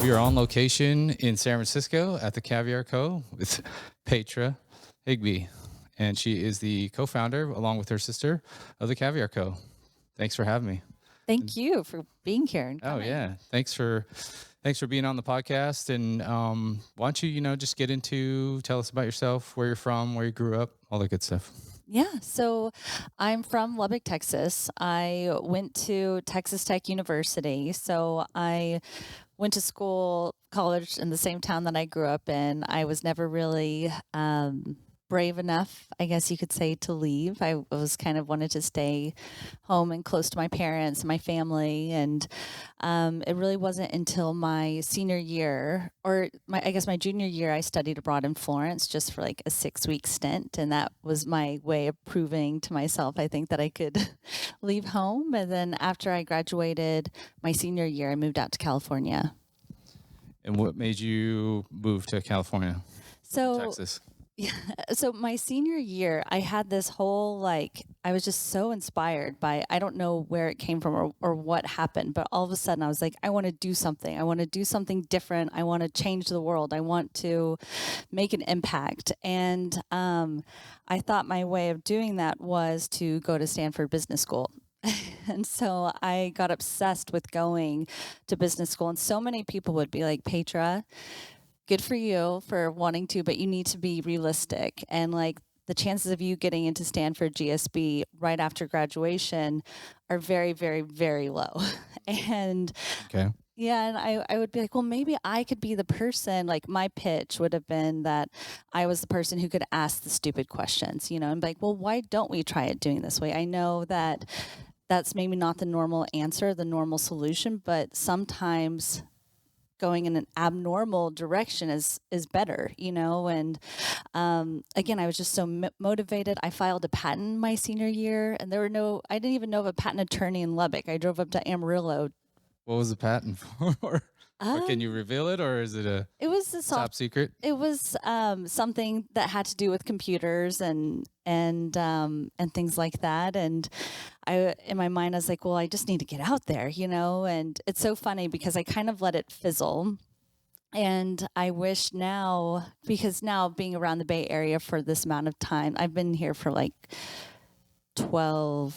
We are on location in San Francisco at the Caviar Co. with Petra Higby, and she is the co-founder, along with her sister, of the Caviar Co. Thanks for having me. Thank you for being here and Oh coming. yeah, thanks for being on the podcast. And why don't you just get into tell us about yourself, where you're from, where you grew up, all that good stuff. Yeah, so I'm from Lubbock, Texas. I went to Texas Tech University. So I went to college in the same town that I grew up in. I was never really brave enough, I guess you could say, to leave. I was kind of wanted to stay home and close to my parents and my family. And it really wasn't until my senior year, or I guess my junior year, I studied abroad in Florence just for like a 6-week stint. And that was my way of proving to myself, I think, that I could leave home. And then after I graduated my senior year, I moved out to California. And what made you move to California, So Texas? Yeah. So my senior year, I had this whole I was just so inspired by, I don't know where it came from or what happened, but all of a sudden I was like, I want to do something. I want to do something different. I want to change the world. I want to make an impact. And I thought my way of doing that was to go to Stanford Business School. And so I got obsessed with going to business school. And so many people would be like, Petra, good for you for wanting to, but you need to be realistic. And the chances of you getting into Stanford GSB right after graduation are very, very, very low. And Okay. yeah, and I would be like, well, maybe I could be the person. Like my pitch would have been that I was the person who could ask the stupid questions, and be like, well, why don't we try it doing this way? I know that that's maybe not the normal answer, the normal solution, but sometimes going in an abnormal direction is better, and again, I was just so motivated. I filed a patent my senior year, and I didn't even know of a patent attorney in Lubbock. I drove up to Amarillo. What was the patent for? Or can you um, reveal it, or is it a it was a top secret? it was something that had to do with computers and things like that. And in my mind, I was like, well, I just need to get out there, and it's so funny because I kind of let it fizzle. And I wish now, because now being around the Bay Area for this amount of time, I've been here for like 12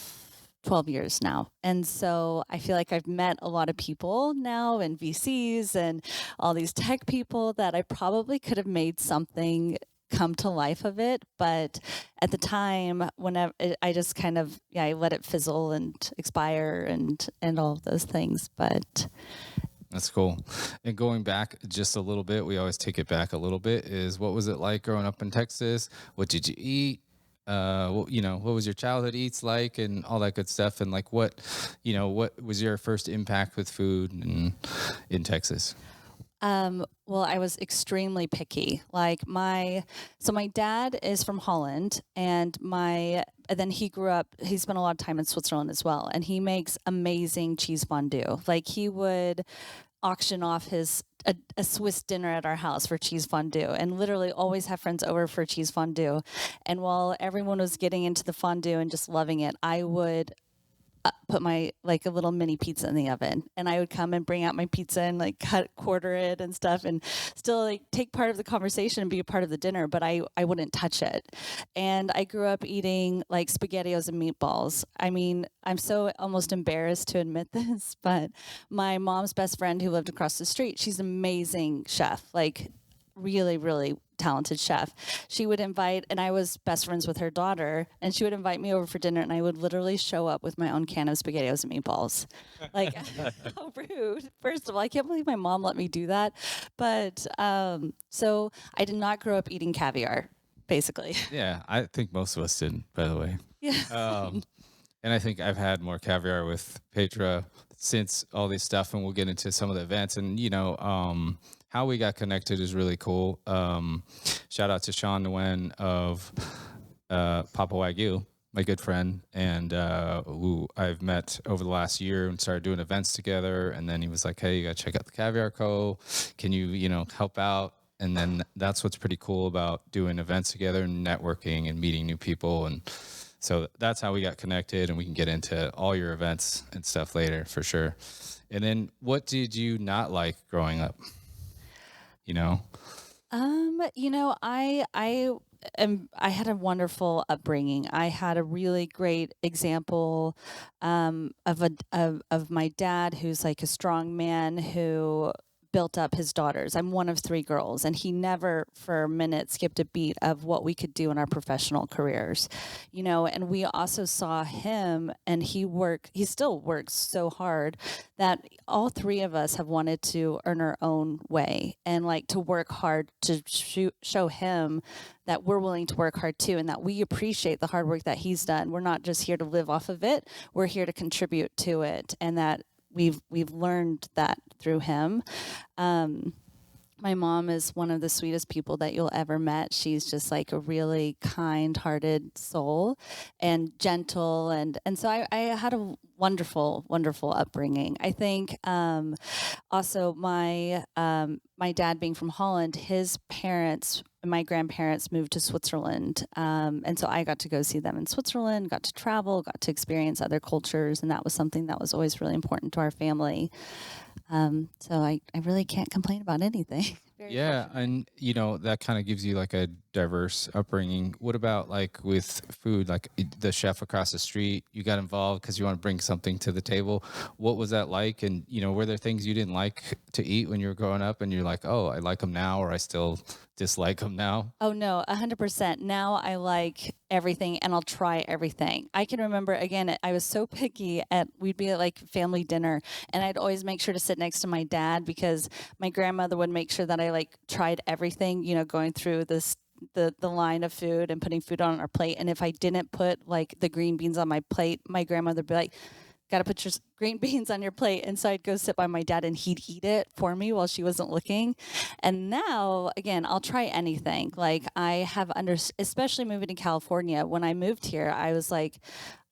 years now. And so I feel like I've met a lot of people now and VCs and all these tech people that I probably could have made something come to life of it. But at the time, whenever I just kind of, I let it fizzle and expire and all of those things. But That's cool. And going back just a little bit, we always take it back a little bit, is what was it like growing up in Texas? What did you eat? What was your childhood eats like and all that good stuff? And what was your first impact with food in Texas? Well, I was extremely picky. My dad is from Holland, and then he spent a lot of time in Switzerland as well, and he makes amazing cheese fondue. He would auction off a Swiss dinner at our house for cheese fondue, and literally always have friends over for cheese fondue. And while everyone was getting into the fondue and just loving it, I would put my a little mini pizza in the oven, and I would come and bring out my pizza and quarter it and stuff, and still take part of the conversation and be a part of the dinner, but I wouldn't touch it. And I grew up eating SpaghettiOs and meatballs. I mean, I'm so almost embarrassed to admit this, but my mom's best friend who lived across the street, she's an amazing chef, really, really talented chef. She would invite, and I was best friends with her daughter, and she would invite me over for dinner, and I would literally show up with my own can of SpaghettiOs and meatballs. How rude. First of all, I can't believe my mom let me do that. But so I did not grow up eating caviar, basically. Yeah, I think most of us didn't, by the way. Yeah. And I think I've had more caviar with Petra since all this stuff, and we'll get into some of the events. And how we got connected is really cool. Shout out to Sean Nguyen of Papa Wagyu, my good friend, and who I've met over the last year and started doing events together. And then he was like, hey, you got to check out the Caviar Co. Can you, help out? And then that's what's pretty cool about doing events together and networking and meeting new people. And so that's how we got connected, and we can get into all your events and stuff later for sure. And then what did you not like growing up? You know? I had a wonderful upbringing. I had a really great example of my dad, who's like a strong man who built up his daughters. I'm one of three girls, and he never for a minute skipped a beat of what we could do in our professional careers, and we also saw him, and he still works so hard that all three of us have wanted to earn our own way and like to work hard to show him that we're willing to work hard too, and that we appreciate the hard work that he's done. We're not just here to live off of it, we're here to contribute to it, and that we've learned that through him. My mom is one of the sweetest people that you'll ever met. She's just like a really kind-hearted soul and gentle, and so I had a wonderful upbringing. I think also my dad being from Holland, his parents, my grandparents moved to Switzerland, and so I got to go see them in Switzerland, got to travel, got to experience other cultures, and that was something that was always really important to our family. So I really can't complain about anything. Very Yeah, fortunate. and that kind of gives you like a diverse upbringing. What about like with food, like the chef across the street, you got involved because you want to bring something to the table. What was that like? And were there things you didn't like to eat when you were growing up and you're like, "Oh, I like them now," or "I still dislike them now"? Oh no, 100%. Now I like everything and I'll try everything. I can remember again, I was so picky we'd be at like family dinner and I'd always make sure to sit next to my dad because my grandmother would make sure that I like tried everything, going through the line of food and putting food on our plate. And if I didn't put like the green beans on my plate, my grandmother would be like, got to put your green beans on your plate. And so I'd go sit by my dad and he'd eat it for me while she wasn't looking. And now, again, I'll try anything. Like I have especially moving to California. When I moved here, I was like,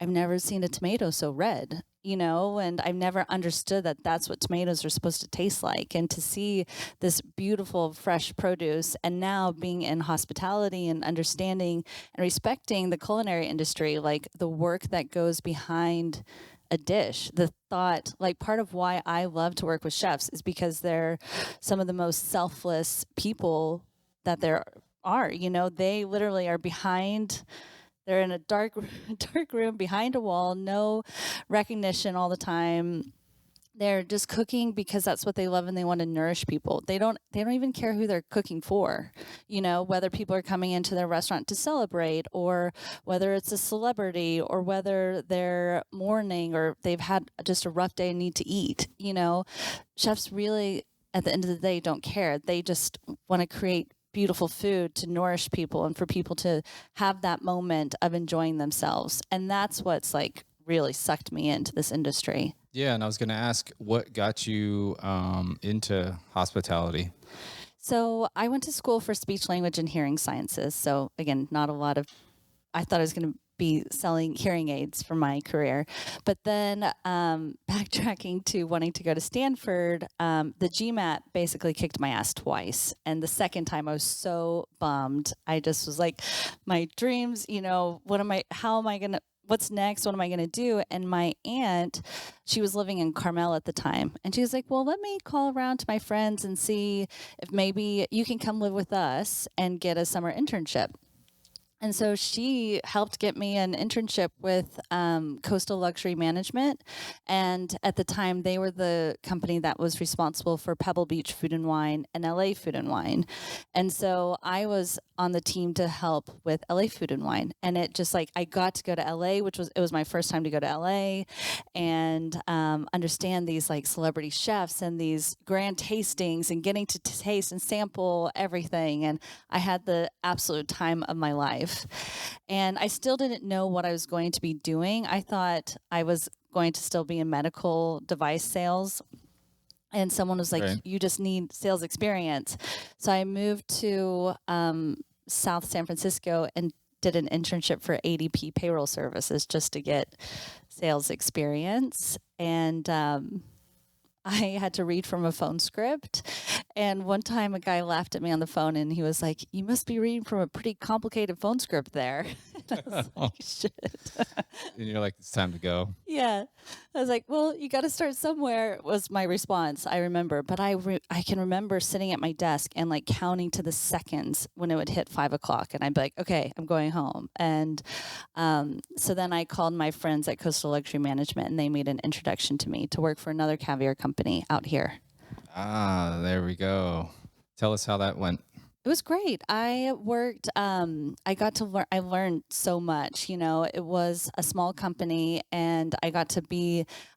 I've never seen a tomato so red, and I've never understood that that's what tomatoes are supposed to taste like. And to see this beautiful, fresh produce, and now being in hospitality and understanding and respecting the culinary industry, like the work that goes behind a dish, the thought, like part of why I love to work with chefs is because they're some of the most selfless people that there are. They literally are behind, they're in a dark dark room behind a wall, no recognition all the time. They're just cooking because that's what they love and they want to nourish people. They don't even care who they're cooking for. Whether people are coming into their restaurant to celebrate or whether it's a celebrity or whether they're mourning or they've had just a rough day and need to eat. Chefs really at the end of the day don't care. They just want to create beautiful food to nourish people and for people to have that moment of enjoying themselves. And that's what's like really sucked me into this industry. Yeah, and I was going to ask, what got you into hospitality? So I went to school for speech, language, and hearing sciences. So again, not a lot of, I thought I was going to be selling hearing aids for my career. But then backtracking to wanting to go to Stanford, the GMAT basically kicked my ass twice. And the second time I was so bummed. I just was like, my dreams, what's next? What am I going to do? And my aunt, she was living in Carmel at the time. And she was like, well, let me call around to my friends and see if maybe you can come live with us and get a summer internship. And so she helped get me an internship with Coastal Luxury Management. And at the time, they were the company that was responsible for Pebble Beach Food and Wine and LA Food and Wine. And so I was on the team to help with LA Food and Wine. And it just like, I got to go to LA, it was my first time to go to LA and understand these like celebrity chefs and these grand tastings and getting to taste and sample everything. And I had the absolute time of my life. And I still didn't know what I was going to be doing. I thought I was going to still be in medical device sales. And someone was like, Right. you just need sales experience. So I moved to South San Francisco and did an internship for ADP Payroll Services just to get sales experience. And I had to read from a phone script. And one time a guy laughed at me on the phone and he was like, you must be reading from a pretty complicated phone script there. I was like, shit. And you're like, it's time to go. Yeah. I was like, well, you got to start somewhere was my response. I remember, but I can remember sitting at my desk and like counting to the seconds when it would hit 5 o'clock. And I'd be like, okay, I'm going home. And so then I called my friends at Coastal Luxury Management and they made an introduction to me to work for another caviar company out here. Ah, there we go. Tell us how that went. It was great. I worked, I got to learn, I learned so much. It was a small company and I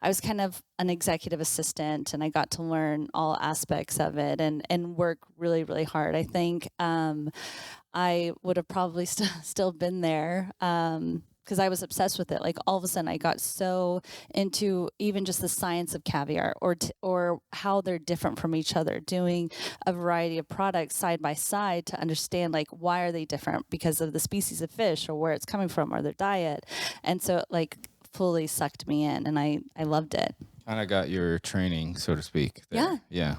was kind of an executive assistant and I got to learn all aspects of it and work really, really hard. I think I would have probably still been there. Because I was obsessed with it. Like all of a sudden I got so into even just the science of caviar or how they're different from each other, doing a variety of products side by side to understand like why are they different because of the species of fish or where it's coming from or their diet. And so it like fully sucked me in and I loved it. Kind of got your training, so to speak. There. Yeah. Yeah.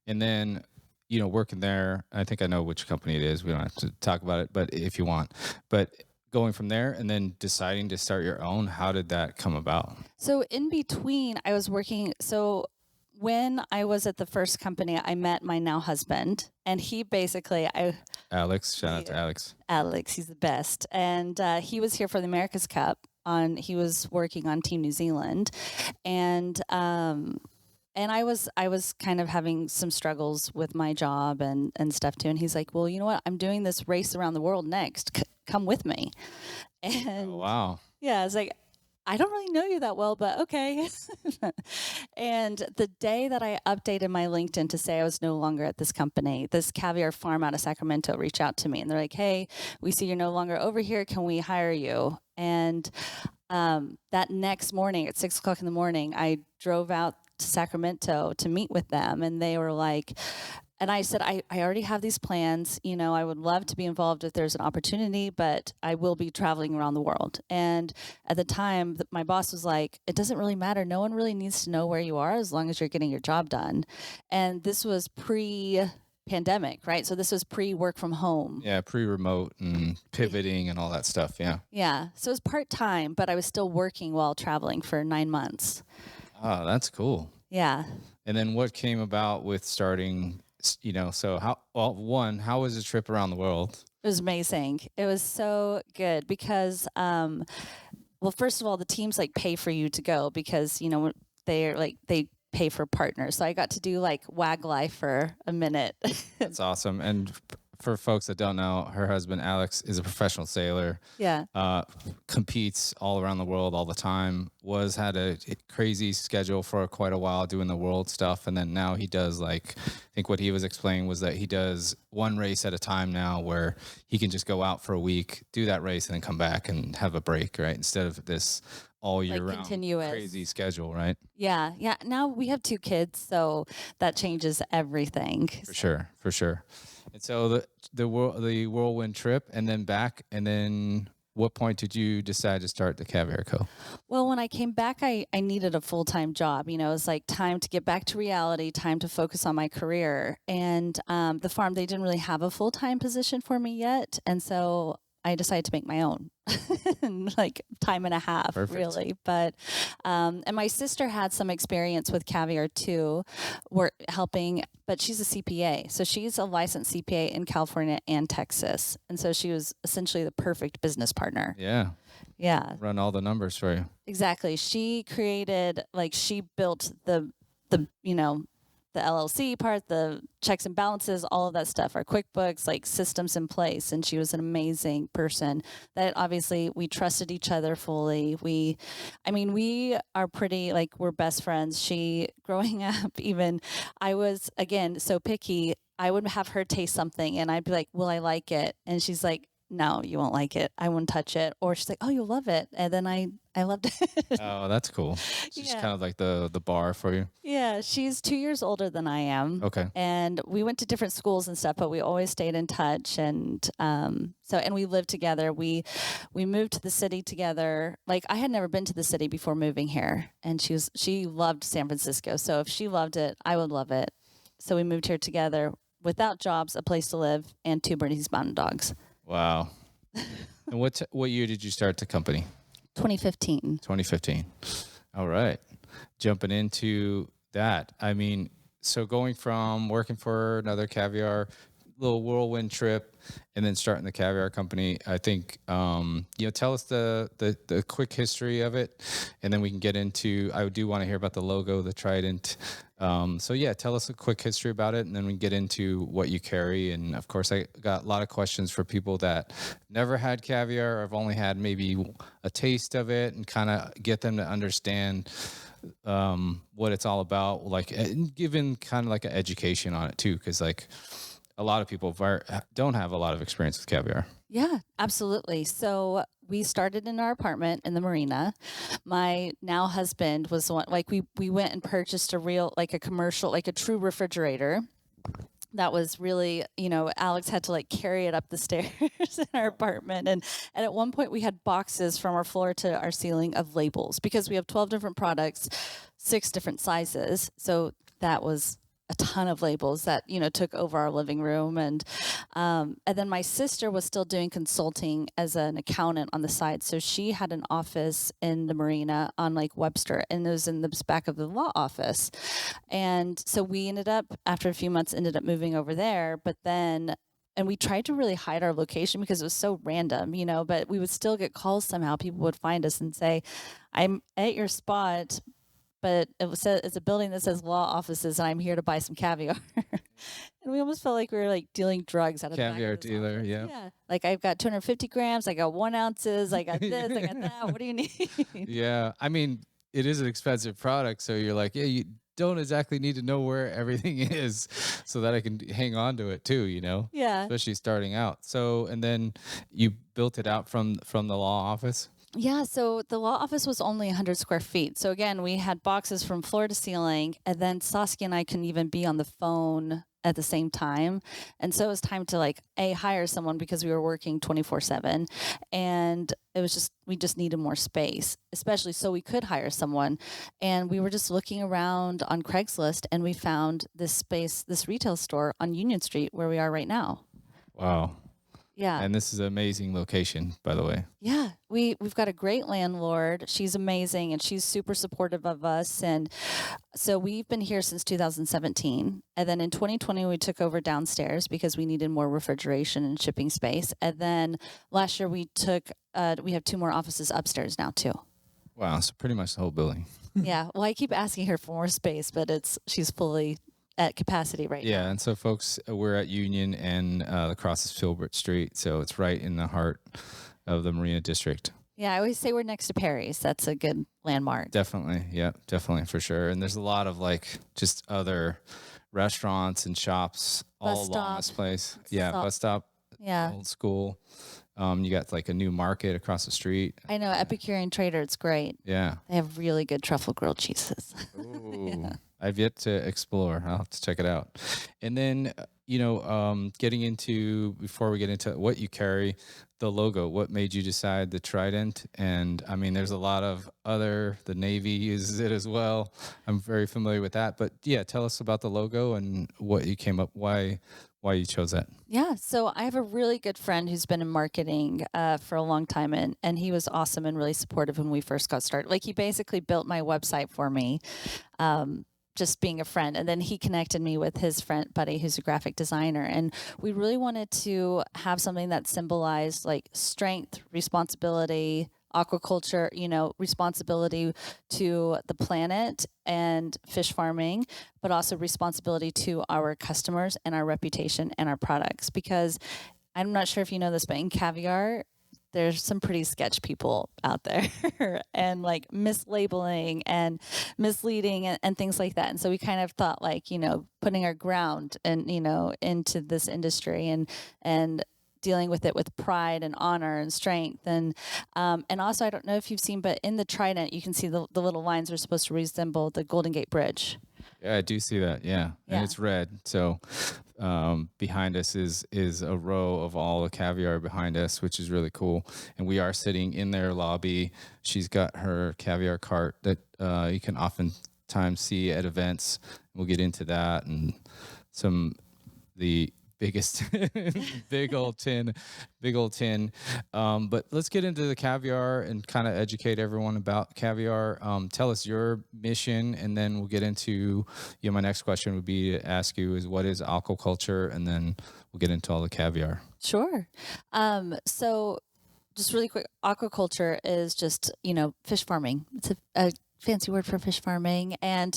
And then, working there, I think I know which company it is. We don't have to talk about it, but if you want. But going from there and then deciding to start your own, how did that come about? So in between, I was working. So when I was at the first company, I met my now husband, and he basically, Alex, shout out to Alex. Alex, he's the best, and he was here for the America's Cup. He was working on Team New Zealand, and I was kind of having some struggles with my job and stuff too. And he's like, well, you know what? I'm doing this race around the world next. Come with me. And wow. Yeah, I was like, I don't really know you that well, but okay. And the day that I updated my LinkedIn to say I was no longer at this company, this caviar farm out of Sacramento reached out to me and they're like, hey, we see you're no longer over here. Can we hire you? And that next morning at 6 o'clock in the morning, I drove out to Sacramento to meet with them. And they were like, and I said, I already have these plans. I would love to be involved if there's an opportunity, but I will be traveling around the world. And at the time, my boss was like, it doesn't really matter. No one really needs to know where you are as long as you're getting your job done. And this was pre-pandemic, right? So this was pre-work from home. Yeah, pre-remote and pivoting and all that stuff. Yeah. Yeah. So it was part-time, but I was still working while traveling for 9 months. Oh, that's cool. Yeah. And then what came about with starting... so how was the trip around the world? It was amazing. It was so good because, well, first of all, the teams like pay for you to go because, they pay for partners. So I got to do like WAG life for a minute. That's awesome. And for folks that don't know, her husband, Alex, is a professional sailor. Yeah. Competes all around the world all the time. Had a crazy schedule for quite a while doing the world stuff. And then now he does I think what he was explaining was that he does one race at a time now where he can just go out for a week, do that race and then come back and have a break, right? Instead of this all year round continuous crazy schedule, right? Yeah. Yeah. Now we have 2 kids, so that changes everything. For sure. And so the whirlwind trip and then back, and then what point did you decide to start the Caviar Co? Well, when I came back, I needed a full-time job. It was like time to get back to reality, time to focus on my career. And the farm, they didn't really have a full-time position for me yet. And so I decided to make my own, like time and a half, Perfect. Really. But, and my sister had some experience with caviar too, helping, but she's a CPA. So she's a licensed CPA in California and Texas. And so she was essentially the perfect business partner. Yeah. Yeah. Run all the numbers for you. Exactly. She built the the LLC part, the checks and balances, all of that stuff, our QuickBooks, like systems in place. And she was an amazing person that obviously we trusted each other fully. We are pretty, we're best friends. Growing up, even I was, again, so picky. I would have her taste something and I'd be like, will I like it? And she's like, no, you won't like it. I won't touch it. Or she's like, oh, you'll love it. And then I loved it. Oh, that's cool. She's kind of like the bar for you. Yeah, she's 2 years older than I am. Okay. And we went to different schools and stuff, but we always stayed in touch. And and we lived together. We moved to the city together. I had never been to the city before moving here. And she loved San Francisco. So if she loved it, I would love it. So we moved here together without jobs, a place to live, and 2 Bernese Mountain Dogs. Wow. And what year did you start the company? 2015. 2015. All right. Jumping into that. I mean, so going from working for another caviar, little whirlwind trip, and then starting the caviar company. I think tell us the quick history of it, and then we can get into. I do want to hear about the logo, the trident. So yeah, tell us a quick history about it, and then we can get into what you carry. And of course, I got a lot of questions for people that never had caviar or have only had maybe a taste of it, and kind of get them to understand what it's all about, like, and given kind of like an education on it too, because like a lot of people don't have a lot of experience with caviar. Yeah, absolutely. So we started in our apartment in the marina. My now husband was the one, like we went and purchased a real, like a commercial, like a true refrigerator. That was really, Alex had to like carry it up the stairs in our apartment. And at one point we had boxes from our floor to our ceiling of labels because we have 12 different products, 6 different sizes. So that was a ton of labels that took over our living room. And then my sister was still doing consulting as an accountant on the side, so she had an office in the marina on like Webster, and it was in the back of the law office. And so we ended up, after a few months, moving over there. But then and we tried to really hide our location because it was so random, but we would still get calls somehow. People would find us and say, I'm at your spot, but it's a building that says law offices, and I'm here to buy some caviar. And we almost felt like we were like dealing drugs out of Caviar the back of dealer, office. yeah. Yeah. Like I've got 250 grams, I got 1 ounces, I got this, I got that. What do you need? Yeah. I mean, it is an expensive product, so you're like, yeah, you don't exactly need to know where everything is so that I can hang on to it too, Yeah. especially starting out. So, and then you built it out from the law office. Yeah, so the law office was only 100 square feet. So again, we had boxes from floor to ceiling, and then Saskia and I couldn't even be on the phone at the same time. And so it was time to like hire someone because we were working 24/7, and it was just we just needed more space, especially so we could hire someone. And we were just looking around on Craigslist, and we found this space, this retail store on Union Street where we are right now. Wow. Yeah. And this is an amazing location, by the way. Yeah, we've got a great landlord. She's amazing, and she's super supportive of us. And so we've been here since 2017. And then in 2020, we took over downstairs because we needed more refrigeration and shipping space. And then last year we have 2 more offices upstairs now too. Wow. So pretty much the whole building. Yeah. Well, I keep asking her for more space, but she's fully at capacity right now. Yeah, and so folks, we're at Union, and across is Filbert Street, so it's right in the heart of the Marina District. Yeah, I always say we're next to Perry's. That's a good landmark. Definitely, yeah, definitely, for sure. And there's a lot of like just other restaurants and shops all along this place. Yeah, bus stop. Yeah, old school. You got like a new market across the street. I know, Epicurean Trader. It's great. Yeah, they have really good truffle grilled cheeses. Ooh. Yeah. I've yet to explore. I'll have to check it out. And then, getting into, before we get into what you carry, the logo, what made you decide the trident? And I mean, there's a lot of the Navy uses it as well. I'm very familiar with that. But yeah, tell us about the logo and what you came up, why you chose that. Yeah, so I have a really good friend who's been in marketing for a long time, and he was awesome and really supportive when we first got started. Like, he basically built my website for me. Just being a friend. And then he connected me with his friend buddy who's a graphic designer, and we really wanted to have something that symbolized like strength, responsibility, aquaculture, responsibility to the planet and fish farming, but also responsibility to our customers and our reputation and our products. Because I'm not sure if you know this, but in caviar, there's some pretty sketch people out there and like mislabeling and misleading and things like that. And so we kind of thought like, putting our ground and, into this industry and dealing with it with pride and honor and strength. And also, I don't know if you've seen, but in the trident, you can see the little lines are supposed to resemble the Golden Gate Bridge. Yeah, I do see that. Yeah. And it's red. So behind us is a row of all the caviar behind us, which is really cool. And we are sitting in their lobby. She's got her caviar cart that you can oftentimes see at events. We'll get into that and the biggest big old tin, big old tin. But let's get into the caviar and kind of educate everyone about caviar. Tell us your mission, and then we'll get into, my next question would be to ask you is what is aquaculture, and then we'll get into all the caviar. Sure. So just really quick, aquaculture is just, fish farming. It's a fancy word for fish farming. And,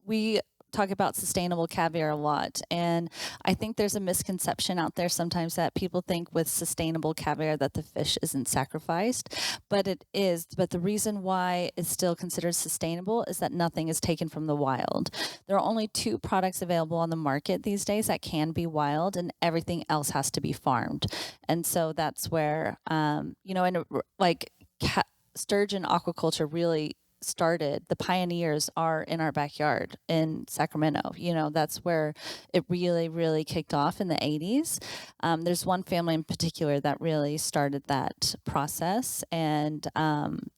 we talk about sustainable caviar a lot. And I think there's a misconception out there sometimes that people think with sustainable caviar that the fish isn't sacrificed, but it is. But the reason why it's still considered sustainable is that nothing is taken from the wild. There are only two products available on the market these days that can be wild, and everything else has to be farmed. And so that's where, sturgeon aquaculture really started. The pioneers are in our backyard in Sacramento. That's where it really, really kicked off in the 80s. There's one family in particular that really started that process, and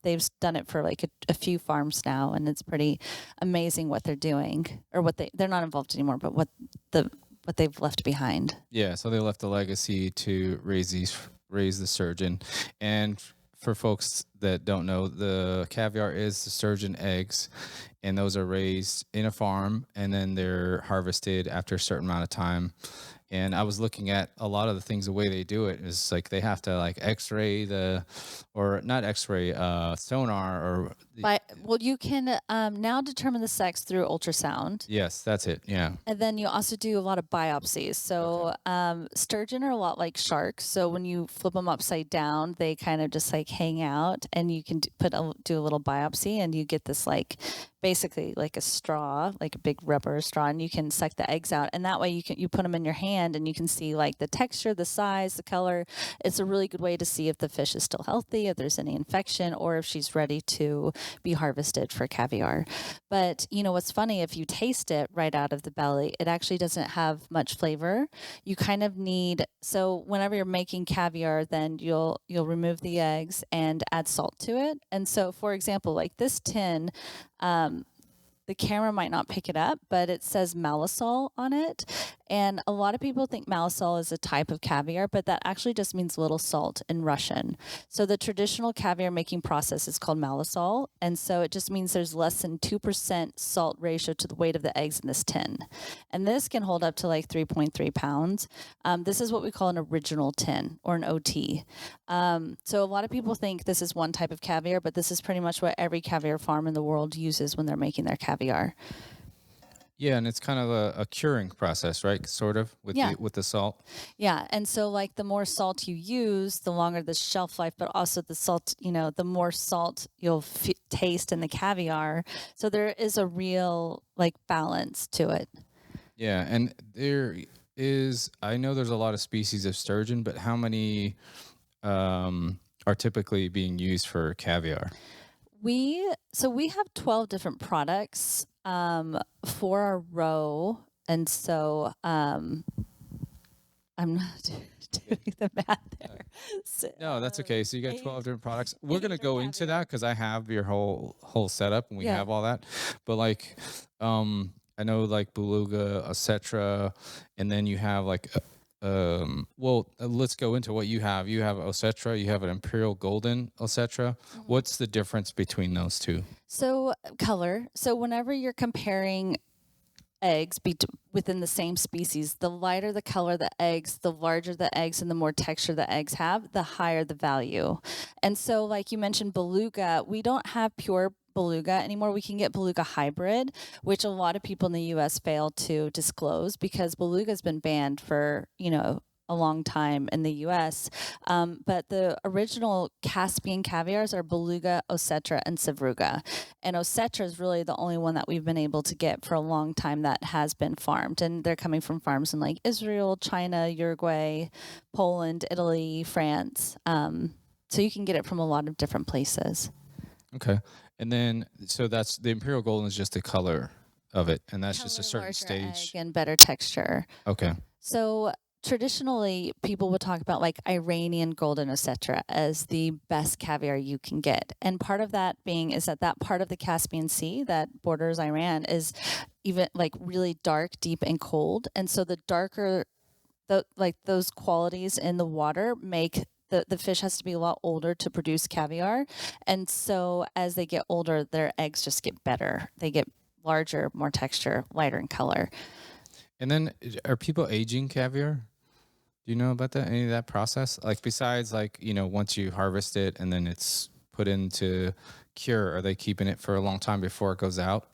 they've done it for like a few farms now, and it's pretty amazing what they're doing, or they're not involved anymore, but what they've left behind. Yeah, so they left a legacy to raise the sturgeon. And for folks that don't know, the caviar is the sturgeon eggs, and those are raised in a farm, and then they're harvested after a certain amount of time. And I was looking at a lot of the things, the way they do it is like they have to like x-ray sonar, or you can now determine the sex through ultrasound. Yes, that's it. Yeah. And then you also do a lot of biopsies. So sturgeon are a lot like sharks. So when you flip them upside down, they kind of just like hang out, and you can do a little biopsy, and you get this like basically like a straw, like a big rubber straw, and you can suck the eggs out. And that way you put them in your hand, and you can see like the texture, the size, the color. It's a really good way to see if the fish is still healthy, if there's any infection, or if she's ready to be harvested for caviar. But what's funny, if you taste it right out of the belly, it actually doesn't have much flavor. You kind of need, so whenever you're making caviar, then you'll remove the eggs and add salt to it. And so, for example, like this tin, the camera might not pick it up, but it says Malasol on it. And a lot of people think Malasol is a type of caviar, but that actually just means little salt in Russian. So the traditional caviar making process is called Malasol. And so it just means there's less than 2% salt ratio to the weight of the eggs in this tin. And this can hold up to like 3.3 pounds. This is what we call an original tin, or an OT. So a lot of people think this is one type of caviar, but this is pretty much what every caviar farm in the world uses when they're making their caviar. Yeah, and it's kind of a curing process, right? Sort of with the salt. Yeah, and so like the more salt you use, the longer the shelf life, but also the salt, the more salt you'll taste in the caviar. So there is a real like balance to it. Yeah, and I know there's a lot of species of sturgeon, but how many are typically being used for caviar? We have 12 different products for our row, and so I'm not doing the math there. So, no, that's okay. So you got 12 different products. We're gonna go into that because I have your whole setup, and we have all that. But like, I know like beluga, etc., and then you have like. Let's go into what you have. You have Osetra, you have an Imperial Golden Osetra. Mm-hmm. What's the difference between those two? So color. So whenever you're comparing eggs within the same species, the lighter the color the eggs, the larger the eggs, and the more texture the eggs have, the higher the value. And so like you mentioned beluga, we don't have pure beluga anymore. We can get beluga hybrid, which a lot of people in the U.S. fail to disclose because beluga has been banned for, a long time in the U.S. But the original Caspian caviars are beluga, Osetra, and Sevruga. And Osetra is really the only one that we've been able to get for a long time that has been farmed. And they're coming from farms in like Israel, China, Uruguay, Poland, Italy, France. So you can get it from a lot of different places. Okay. And then, so that's the Imperial Golden is just the color of it, and that's Color, just a certain larger stage. egg and better texture. Okay. So traditionally, people would talk about like Iranian golden Osetra as the best caviar you can get. And part of that is that part of the Caspian Sea that borders Iran is even like really dark, deep, and cold. And so the darker like those qualities in the water make the fish has to be a lot older to produce caviar. And so as they get older, their eggs just get better. They get larger, more texture, lighter in color. And then are people aging caviar? Do you know about that? Any of that process? Like besides like, once you harvest it and then it's put into cure, are they keeping it for a long time before it goes out?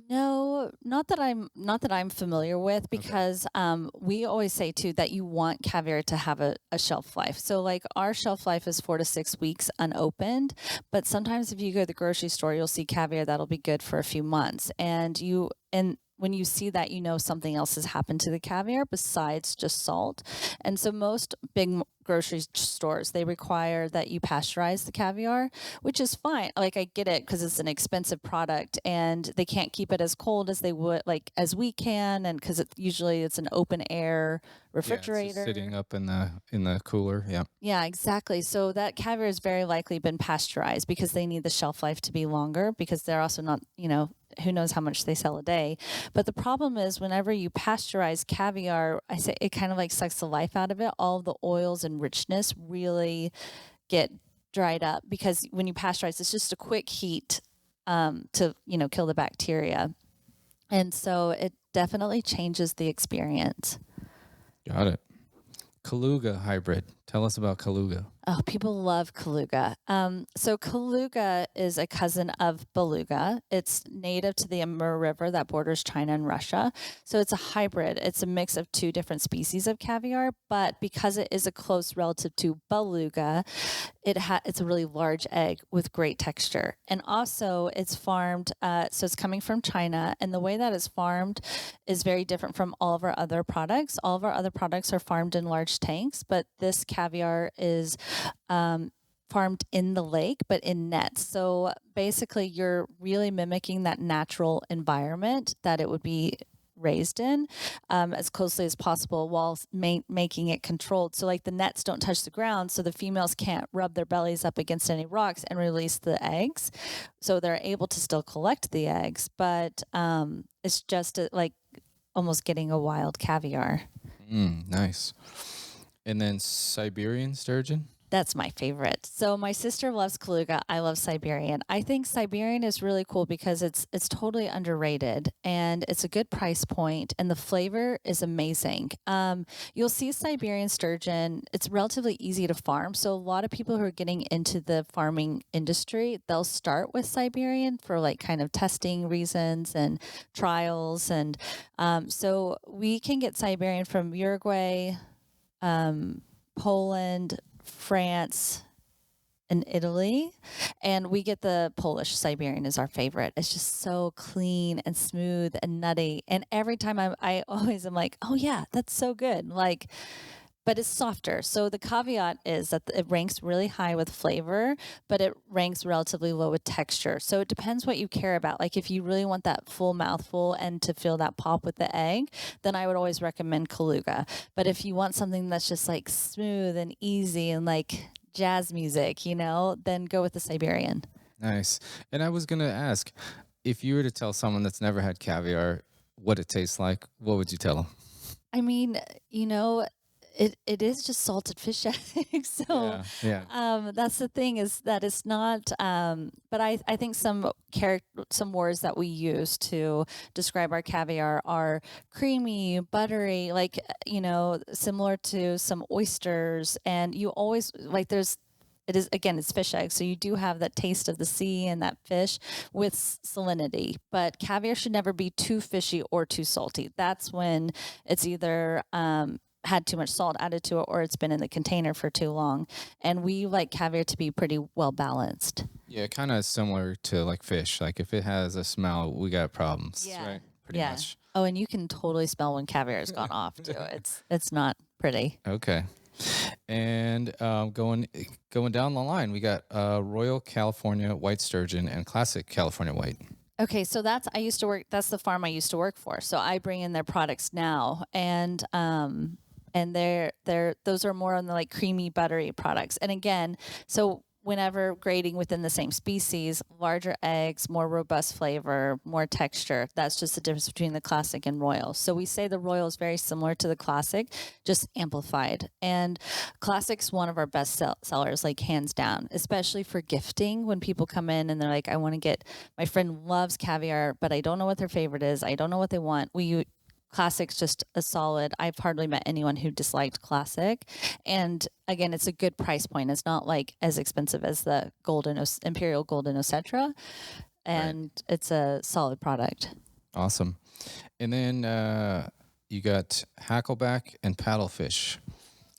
No, not that I'm familiar with, Okay. because we always say too that you want caviar to have a shelf life. So like our shelf life is 4 to 6 weeks unopened, but sometimes if you go to the grocery store, you'll see caviar that'll be good for a few months, and when you see that, you know something else has happened to the caviar besides just salt. And so most grocery stores, they require that you pasteurize the caviar, which is fine. Like I get it because it's an expensive product and they can't keep it as cold as they would like as we can, and because usually it's an open air Yeah, it's just refrigerator. sitting up in the cooler. Yeah. Yeah, exactly. So that caviar has very likely been pasteurized because they need the shelf life to be longer, because they're also not, who knows how much they sell a day. But the problem is whenever you pasteurize caviar, I say it kind of like sucks the life out of it. All of the oils and richness really get dried up, because when you pasteurize, it's just a quick heat to, kill the bacteria. And so it definitely changes the experience. Got it. Kaluga hybrid. Tell us about Kaluga. Oh, people love Kaluga. So Kaluga is a cousin of Beluga. It's native to the Amur River that borders China and Russia. So it's a hybrid. It's a mix of two different species of caviar, but because it is a close relative to Beluga, it's a really large egg with great texture. And also it's farmed, so it's coming from China, and the way that it's farmed is very different from all of our other products. All of our other products are farmed in large tanks, but this caviar is farmed in the lake, but in nets. So basically, you're really mimicking that natural environment that it would be raised in, as closely as possible, while making it controlled. So, like, the nets don't touch the ground, so the females can't rub their bellies up against any rocks and release the eggs. So they're able to still collect the eggs, but it's just like almost getting a wild caviar. Nice. And then Siberian sturgeon. That's my favorite. So my sister loves Kaluga. I love Siberian. I think Siberian is really cool because it's totally underrated, and it's a good price point, and the flavor is amazing. You'll see Siberian sturgeon. It's relatively easy to farm. So a lot of people who are getting into the farming industry, they'll start with Siberian for like kind of testing reasons and trials. And so we can get Siberian from Uruguay, Poland, France, and Italy. And we get the Polish Siberian is our favorite. It's just so clean and smooth and nutty. And every time I always am like, oh yeah, that's so good. Like, but it's softer. So the caveat is that it ranks really high with flavor, but it ranks relatively low with texture. So it depends what you care about. Like if you really want that full mouthful and to feel that pop with the egg, then I would always recommend Kaluga. But if you want something that's just like smooth and easy and like jazz music, then go with the Siberian. Nice. And I was going to ask, if you were to tell someone that's never had caviar what it tastes like, what would you tell them? I mean, it is just salted fish eggs. So Yeah. that's the thing, is that it's not. But I think some words that we use to describe our caviar are creamy, buttery, like similar to some oysters. And you always like it's fish eggs, so you do have that taste of the sea and that fish with salinity. But caviar should never be too fishy or too salty. That's when it's either had too much salt added to it, or it's been in the container for too long. And we like caviar to be pretty well balanced. Yeah, kind of similar to like fish. Like if it has a smell, we got problems, right? Pretty much. Oh, and you can totally smell when caviar has gone off too. It's not pretty. Okay. And going down the line, we got Royal California White Sturgeon and Classic California White. Okay, so that's the farm I used to work for. So I bring in their products now, and they're those are more on the like creamy buttery products. And again, so whenever grading within the same species, larger eggs, more robust flavor, more texture. That's just the difference between the classic and royal. So we say the royal is very similar to the classic, just amplified. And classic's one of our best sellers, like hands down, especially for gifting. When people come in and they're like, I want to get, my friend loves caviar, but I don't know what their favorite is. I don't know what they want. Classic's just a solid. I've hardly met anyone who disliked classic. And again, it's a good price point. It's not like as expensive as the Imperial Golden Ocetra. And it's a solid product. Awesome. And then you got hackleback and paddlefish.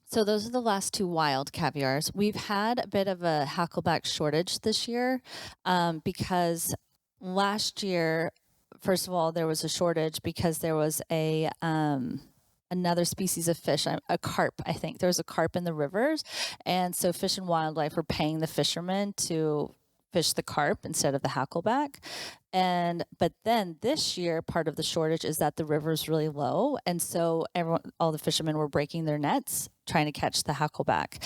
So those are the last two wild caviars. We've had a bit of a hackleback shortage this year because last year, first of all, there was a shortage because there was another species of fish, a carp, I think. There was a carp in the rivers. And so Fish and Wildlife were paying the fishermen to fish the carp instead of the hackleback. But then this year, part of the shortage is that the river is really low. And so all the fishermen were breaking their nets trying to catch the hackleback.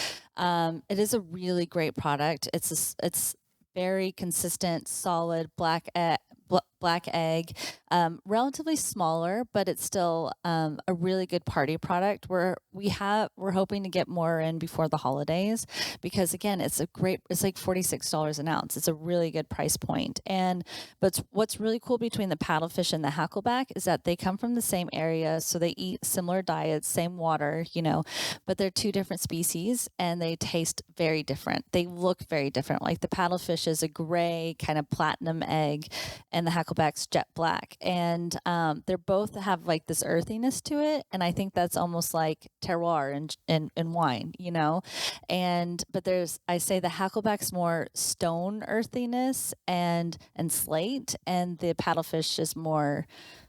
It is a really great product. It's very consistent, solid, black egg, relatively smaller, but it's still a really good party product. We're hoping to get more in before the holidays because again, it's like $46 an ounce. It's a really good price point. But what's really cool between the paddlefish and the hackleback is that they come from the same area, so they eat similar diets, same water, but they're two different species and they taste very different. They look very different. Like the paddlefish is a gray kind of platinum egg, and the hackleback's jet black, and they're both have like this earthiness to it, and I think that's almost like terroir in wine, but I say the hackleback's more stone earthiness and slate, and the paddlefish is more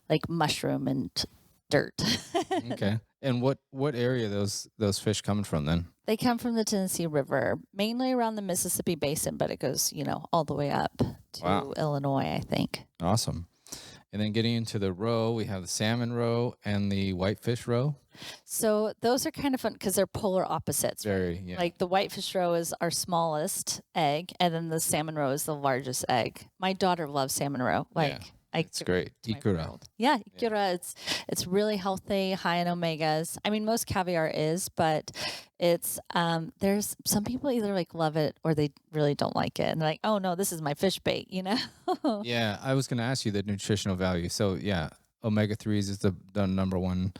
like mushroom and dirt. Okay. And what area are those fish coming from then? They come from the Tennessee River, mainly around the Mississippi Basin, but it goes, all the way up to Illinois, I think. Awesome. And then getting into the roe, we have the salmon roe and the whitefish roe. So those are kind of fun because they're polar opposites. Very, yeah. Like the whitefish roe is our smallest egg, and then the salmon roe is the largest egg. My daughter loves salmon roe. It's great. Ikura. Yeah, ikura. It's really healthy, high in omegas. I mean, most caviar is, but it's there's some people either like love it or they really don't like it, and they're like, oh no, this is my fish bait, Yeah, I was going to ask you the nutritional value. So yeah, omega-3s is the number one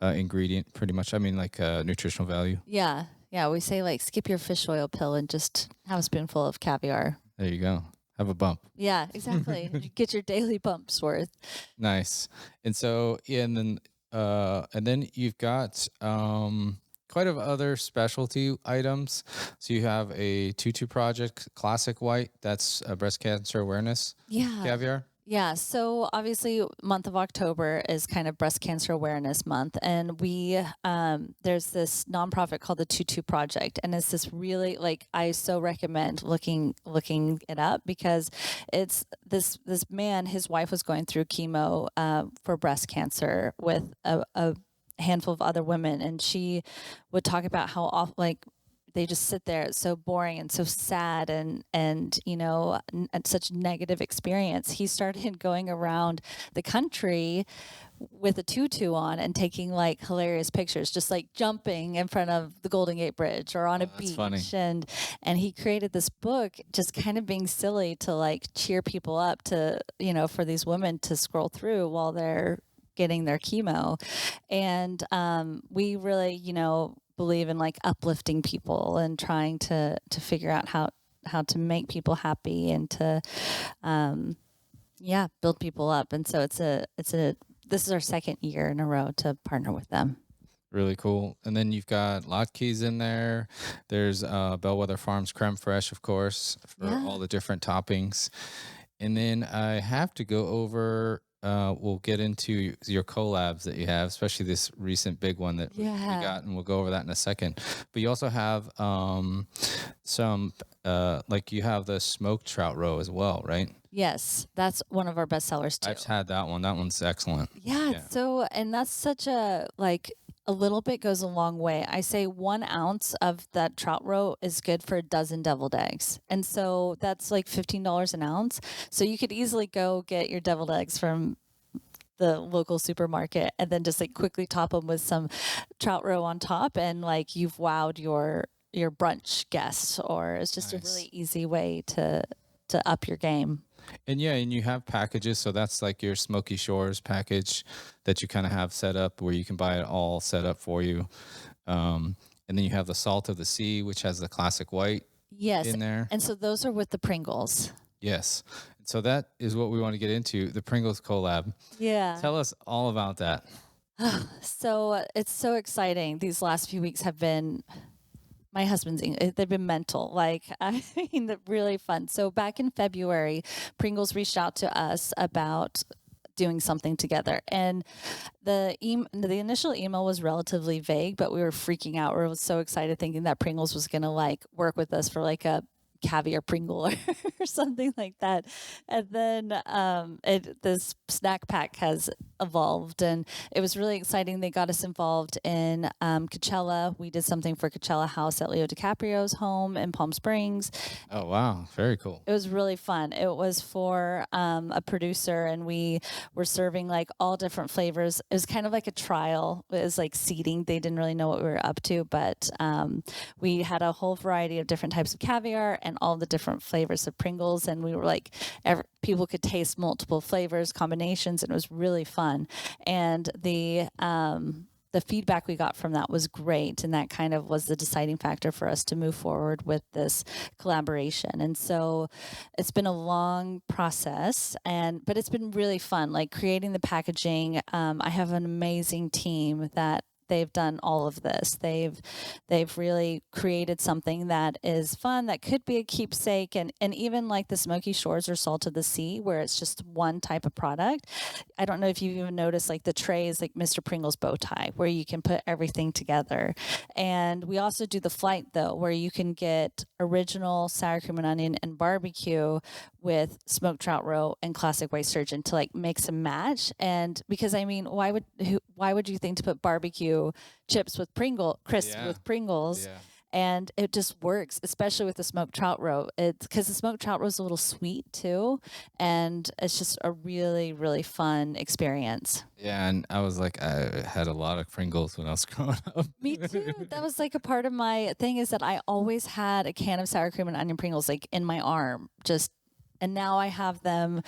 ingredient, pretty much. I mean, like nutritional value. Yeah, we say like skip your fish oil pill and just have a spoonful of caviar. There you go. Have a bump. Yeah, exactly. You get your daily bumps worth. Nice. And so, and then you've got quite of other specialty items. So you have a tutu project, classic white. That's breast cancer awareness. Yeah. Caviar. Yeah, so obviously month of October is kind of breast cancer awareness month, and we there's this nonprofit called the Tutu Project, and it's this really, like, I so recommend looking it up because it's this man, his wife was going through chemo for breast cancer with a handful of other women, and she would talk about how often, like, they just sit there. It's so boring and so sad and such negative experience. He started going around the country with a tutu on and taking like hilarious pictures, just like jumping in front of the Golden Gate Bridge or on a beach. Funny. And he created this book just kind of being silly to like cheer people up to, for these women to scroll through while they're getting their chemo. And we really, believe in like uplifting people and trying to figure out how to make people happy and to build people up. And so this is our second year in a row to partner with them. Really cool. And then you've got latkes in there. There's Bellwether Farms creme fraiche, of course, for all the different toppings. And then I have to go over we'll get into your collabs that you have, especially this recent big one that we got, and we'll go over that in a second. But you also have some, like you have the smoked trout roe as well, right? Yes, that's one of our best sellers too. I've had that one. That one's excellent. Yeah. So, and that's such a, like, A little bit goes a long way. I say 1 ounce of that trout roe is good for a dozen deviled eggs. And so that's like $15 an ounce. So you could easily go get your deviled eggs from the local supermarket and then just like quickly top them with some trout roe on top, and like you've wowed your brunch guests, or it's just a Nice. really easy way to up your game. And yeah, and you have packages, so that's like your Smoky Shores package that you kind of have set up where you can buy it all set up for you. And then you have the Salt of the Sea, which has the classic white Yes. in there. And so those are with the Pringles. Yes. So that is what we want to get into, the Pringles collab. Yeah. Tell us all about that. So it's so exciting. These last few weeks have been my husband's they've been mental. Like, I mean, they're really fun. So back in February, Pringles reached out to us about doing something together, and the initial email was relatively vague, but we were freaking out. We were so excited, thinking that Pringles was going to like work with us for like a caviar Pringle or something like that. And then this snack pack has evolved, and it was really exciting. They got us involved in Coachella. We did something for Coachella House at Leo DiCaprio's home in Palm Springs. Oh, wow. Very cool. It was really fun. It was for a producer, and we were serving like all different flavors. It was kind of like a trial. It was like seeding. They didn't really know what we were up to, but we had a whole variety of different types of caviar and all the different flavors of Pringles. And we were like, people could taste multiple flavors, combinations, and it was really fun. And the feedback we got from that was great, and that kind of was the deciding factor for us to move forward with this collaboration. And so it's been a long process, but it's been really fun, like creating the packaging. I have an amazing team that they've done all of this. They've really created something that is fun, that could be a keepsake, and even like the Smoky Shores or Salt of the Sea, where it's just one type of product. I don't know if you've even noticed, like the tray is like Mr. Pringle's bow tie, where you can put everything together. And we also do the flight though, where you can get original sour cream and onion and barbecue with smoked trout roe and classic white sturgeon to like mix and match. And because I mean, why would you think to put barbecue chips with crisp with Pringles? Yeah. And it just works, especially with the smoked trout roe. It's because the smoked trout roe is a little sweet too, and it's just a really, really fun experience. Yeah, and I was like, I had a lot of Pringles when I was growing up. Me too. That was like a part of my thing, is that I always had a can of sour cream and onion Pringles like in my arm, and now I have them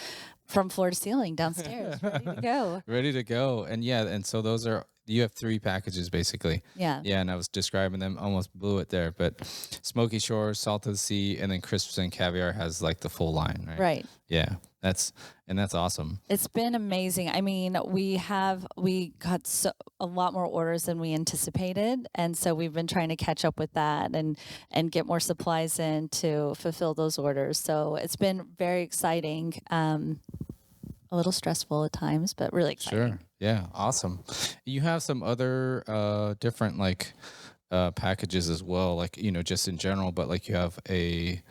from floor to ceiling downstairs, ready to go. Ready to go. And yeah, and so you have 3 packages basically. Yeah. Yeah, and I was describing them, almost blew it there. But Smoky Shores, Salt of the Sea, and then Crisps and Caviar has like the full line, right? Right. Yeah, that's awesome. It's been amazing. I mean, we got a lot more orders than we anticipated, and so we've been trying to catch up with that and get more supplies in to fulfill those orders. So it's been very exciting. A little stressful at times, but really exciting. Sure. Yeah, awesome. You have some other different like packages as well, like just in general, but like you have a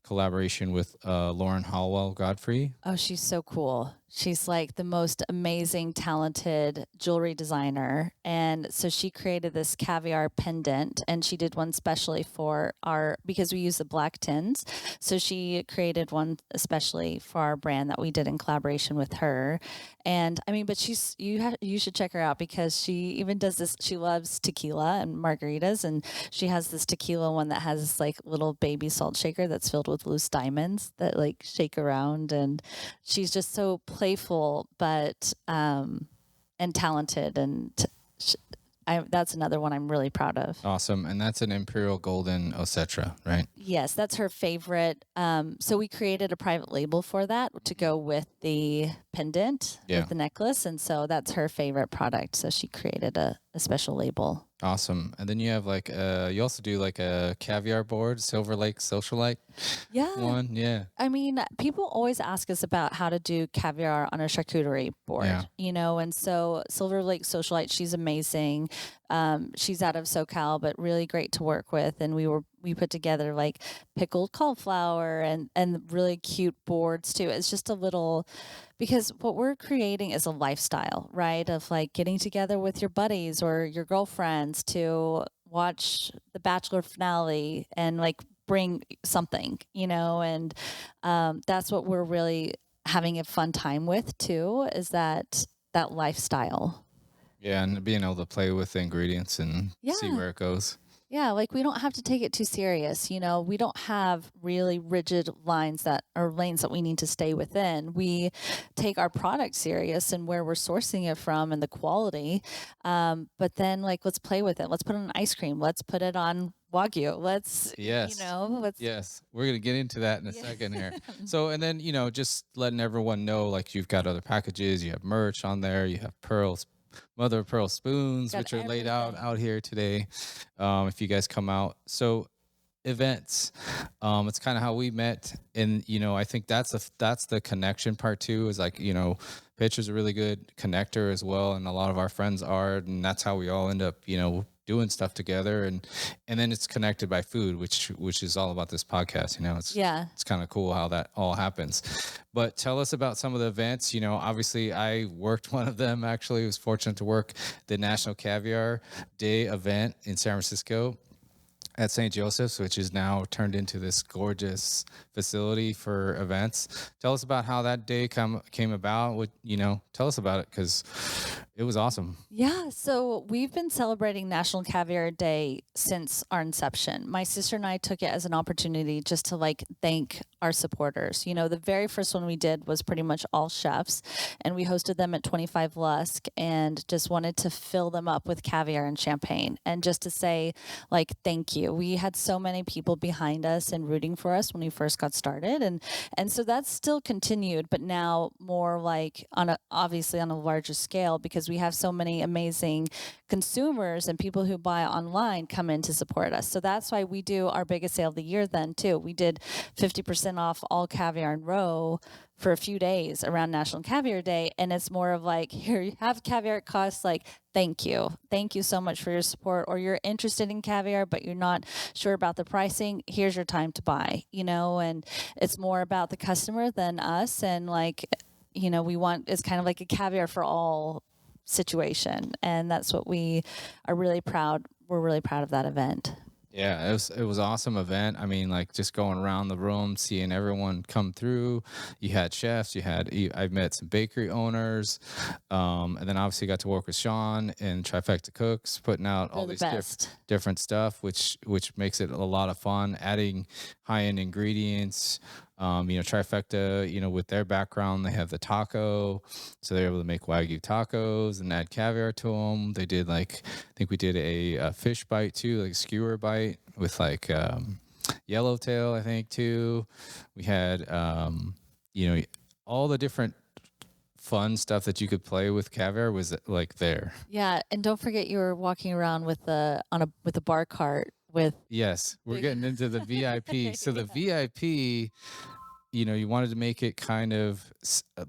collaboration with Lauren Hallwell Godfrey. Oh, she's so cool. She's like the most amazing, talented jewelry designer. And so she created this caviar pendant, and she did one specially for because we use the black tins. So she created one especially for our brand that we did in collaboration with her. And I mean, but you should check her out, because she even does this. She loves tequila and margaritas, and she has this tequila one that has this like little baby salt shaker that's filled with loose diamonds that like shake around. And she's just so playful, but and talented, and that's another one I'm really proud of. Awesome. And that's an Imperial Golden Ocetra, right? Yes, that's her favorite. So we created a private label for that to go with the pendant, with the necklace, and so that's her favorite product. So she created a special label. Awesome. And then you have like you also do like a caviar board, Silver Lake Socialite. Yeah. One. Yeah. I mean, people always ask us about how to do caviar on a charcuterie board, and so Silver Lake Socialite, she's amazing. She's out of SoCal, but really great to work with. And we we put together like pickled cauliflower and really cute boards too. It's just a little, because what we're creating is a lifestyle, right? Of like getting together with your buddies or your girlfriends to watch the Bachelor finale and like bring something, and that's what we're really having a fun time with too, is that lifestyle. Yeah, and being able to play with the ingredients and see Yeah. where it goes. Yeah, like we don't have to take it too serious, We don't have really rigid lines that or lanes that we need to stay within. We take our product serious and where we're sourcing it from and the quality. But then like let's play with it. Let's put it on ice cream. Let's put it on Wagyu. Yes. Let's Yes. We're going to get into that in a yeah. second here. So, and then, just letting everyone know, like you've got other packages, you have merch on there, you have pearls, mother of pearl spoons, Got which are laid out everything. here today. If you guys come out. So events, it's kind of how we met. And, I think that's the connection part too, is like, Petra's a really good connector as well. And a lot of our friends are, and that's how we all end up, doing stuff together, and then it's connected by food, which is all about this podcast. Yeah. It's kind of cool how that all happens. But tell us about some of the events. Obviously I worked one of them. Actually, was fortunate to work the National Caviar Day event in San Francisco at St. Joseph's, which is now turned into this gorgeous facility for events. Tell us about how that day came about. Tell us about it, because it was awesome. Yeah, so we've been celebrating National Caviar Day since our inception. My sister and I took it as an opportunity just to like thank our supporters. The very first one we did was pretty much all chefs, and we hosted them at 25 Lusk and just wanted to fill them up with caviar and champagne and just to say like thank you. We had so many people behind us and rooting for us when we first got started, and so that's still continued, but now more like obviously on a larger scale, because we have so many amazing consumers and people who buy online come in to support us. So that's why we do our biggest sale of the year then too. We did 50% off all caviar and roe for a few days around National Caviar Day. And it's more of like, here you have caviar, it costs like, thank you. Thank you so much for your support. Or you're interested in caviar, but you're not sure about the pricing. Here's your time to buy, and it's more about the customer than us. And like, we want, it's kind of like a caviar for all situation. And that's what we are really proud. We're really proud of that event. Yeah, it was awesome event. I mean, like just going around the room, seeing everyone come through. You had chefs, I met some bakery owners, and then obviously got to work with Sean and Trifecta Cooks, putting out all They're these the best. different stuff, which makes it a lot of fun. Adding high end ingredients. Trifecta, with their background, they have the taco, so they're able to make Wagyu tacos and add caviar to them. They did I think we did a fish bite too, like a skewer bite with like yellowtail, I think too. We had, all the different fun stuff that you could play with caviar was like there. Yeah, and don't forget you were walking around with a bar cart with Yes, we're getting into the VIP. So the VIP, you wanted to make it kind of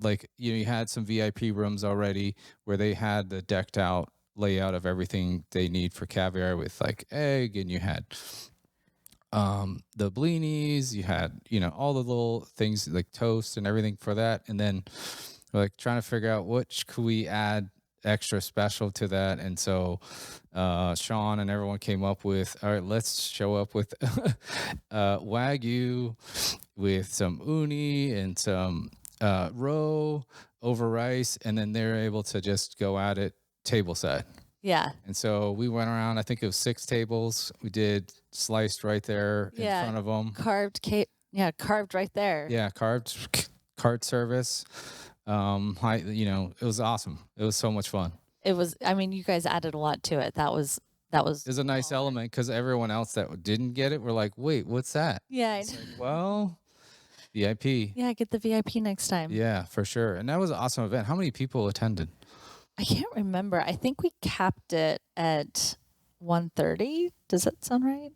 like, you had some VIP rooms already where they had the decked out layout of everything they need for caviar with like egg, and you had the blinis, you had, all the little things like toast and everything for that. And then we're like trying to figure out which could we add extra special to that. And so Sean and everyone came up with, all right, let's show up with Wagyu with some uni and some roe over rice, and then they're able to just go at it table set. Yeah. And so we went around, I think it was 6 tables. We did sliced right there in front of them. Carved cake. Yeah, carved right there. Yeah, carved cart service. It was awesome. It was so much fun. It was, I mean, you guys added a lot to it. That was It's a nice element, because everyone else that didn't get it were like, wait, what's that? Yeah. It's like, well, VIP. Yeah, get the VIP next time. Yeah, for sure. And that was an awesome event. How many people attended? I can't remember. I think we capped it at 130. Does that sound right?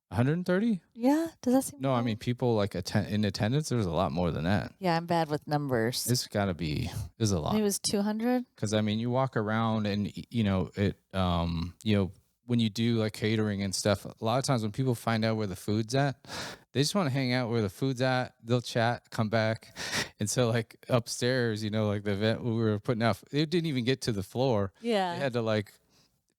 130? Yeah. Does that seem No, I right? mean, people like in attendance, there was a lot more than that. Yeah, I'm bad with numbers. It's got to be, there's a lot. It was 200. Because, I mean, you walk around and, when you do like catering and stuff, a lot of times when people find out where the food's at, they just want to hang out where the food's at. They'll chat, come back. And so like upstairs, like the event we were putting out, it didn't even get to the floor. They Yeah. had to like,